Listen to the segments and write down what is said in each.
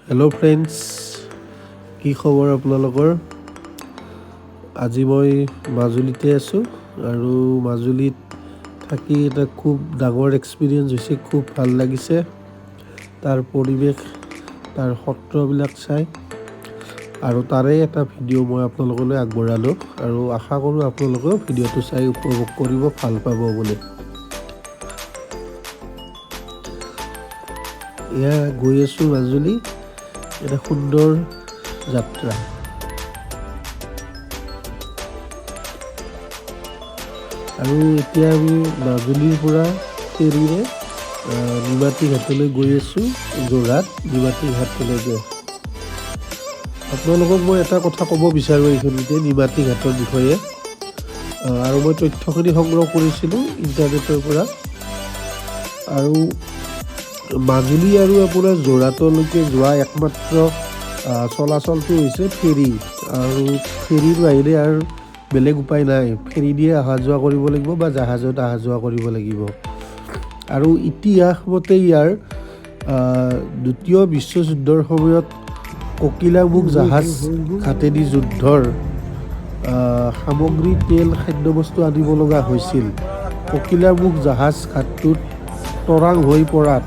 Hello' friends, কি খবৰ আপোনালোকৰ? আজি মই মাজুলীতে আছোঁ আৰু মাজুলীত থাকি এটা খুব ডাঙৰ এক্সপিৰিয়েঞ্চ হৈছে। খুব ভাল লাগিছে তাৰ পৰিৱেশ, তাৰ সত্ৰবিলাক চাই, আৰু তাৰে এটা ভিডিঅ' মই আপোনালোকলৈ আগবঢ়ালোঁ আৰু আশা কৰোঁ আপোনালোকেও ভিডিঅ'টো চাই উপভোগ কৰিব, ভাল পাব বুলি। এয়া গৈ আছোঁ মাজুলী, এটা সুন্দৰ যাত্ৰা। আৰু এতিয়া আমি মাজুলীৰ পৰা ফেৰীৰে নিমাতী ঘাটলৈ গৈ আছোঁ, যোৰহাট নিমাতী ঘাটলৈকে। আপোনালোকক মই এটা কথা ক'ব বিচাৰোঁ এইখিনিতে নিমাতী ঘাটৰ বিষয়ে, আৰু মই তথ্যখিনি সংগ্ৰহ কৰিছিলোঁ ইণ্টাৰনেটৰ পৰা। আৰু মাজুলী আৰু আপোনাৰ যোৰহাটলৈকে যোৱা একমাত্ৰ চলাচলটো হৈছে ফেৰী, আৰু ফেৰীৰ বাহিৰে আৰু বেলেগ উপায় নাই। ফেৰী দিয়ে অহা যোৱা কৰিব লাগিব বা জাহাজত অহা যোৱা কৰিব লাগিব। আৰু ইতিহাস মতে ইয়াৰ দ্বিতীয় বিশ্বযুদ্ধৰ সময়ত ককিলামুখ জাহাজ ঘাটেদি যুদ্ধৰ সামগ্ৰী, তেল, খাদ্যবস্তু আনিব লগা হৈছিল। ককিলামুখ জাহাজ ঘাটটোত তৰাং হৈ পৰাত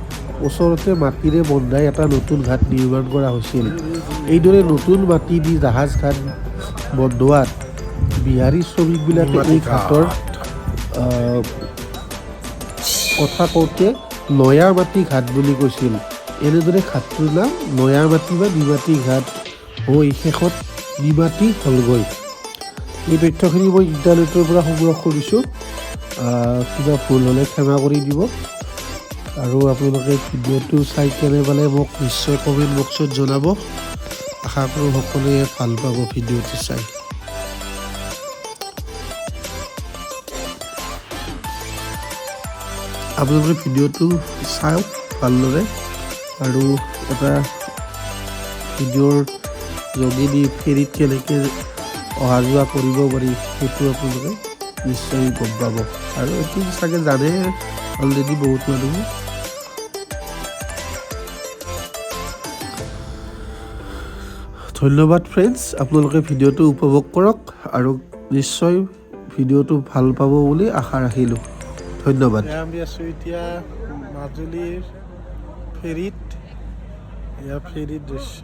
ওচৰতে মাটিৰে বন্ধাই এটা নতুন ঘাট নিৰ্মাণ কৰা হৈছিল। এইদৰে নতুন মাটি দি জাহাজ ঘাট বন্ধোৱাত বিহাৰী শ্ৰমিকবিলাকে এই ঘাটৰ কথা কওঁতে নয়া মাটি ঘাট বুলি কৈছিল। এনেদৰে ঘাটটোৰ নাম নয়া মাটি বা নিমাতী ঘাট হৈ শেষত নিমাতী হ'লগৈ। এই তথ্যখিনি মই ইণ্টাৰনেটৰ পৰা সংগ্ৰহ কৰিছোঁ, কিবা ভুল হ'লে ক্ষমা কৰি দিব। আৰু আপোনালোকে ভিডিঅ'টো চাই কেনে পালে মোক নিশ্চয় কমেণ্ট বক্সত জনাব। আশা কৰোঁ সকলোৱে ভাল পাব ভিডিঅ'টো চাই। আপোনালোকে ভিডিঅ'টো চাওক ভালদৰে, আৰু এটা ভিডিঅ'ৰ যোগেদি ফেৰীত কেনেকৈ অহা যোৱা কৰিব পাৰি সেইটো আপোনালোকে নিশ্চয় গম পাব। আৰু এইটো চাগে জানে অলৰেডি বহুত মানুহে। ধন্যবাদ ফ্ৰেণ্ডছ, আপোনালোকে ভিডিঅ'টো উপভোগ কৰক আৰু নিশ্চয় ভিডিঅ'টো ভাল পাব বুলি আশা ৰাখিলোঁ। ধন্যবাদ। আমি আছোঁ এতিয়া মাজুলীৰ ফেৰীত। এয়া ফেৰীৰ দৃশ্য।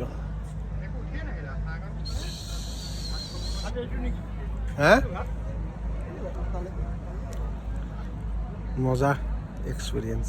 মজা এক্সপিৰিয়েঞ্চ।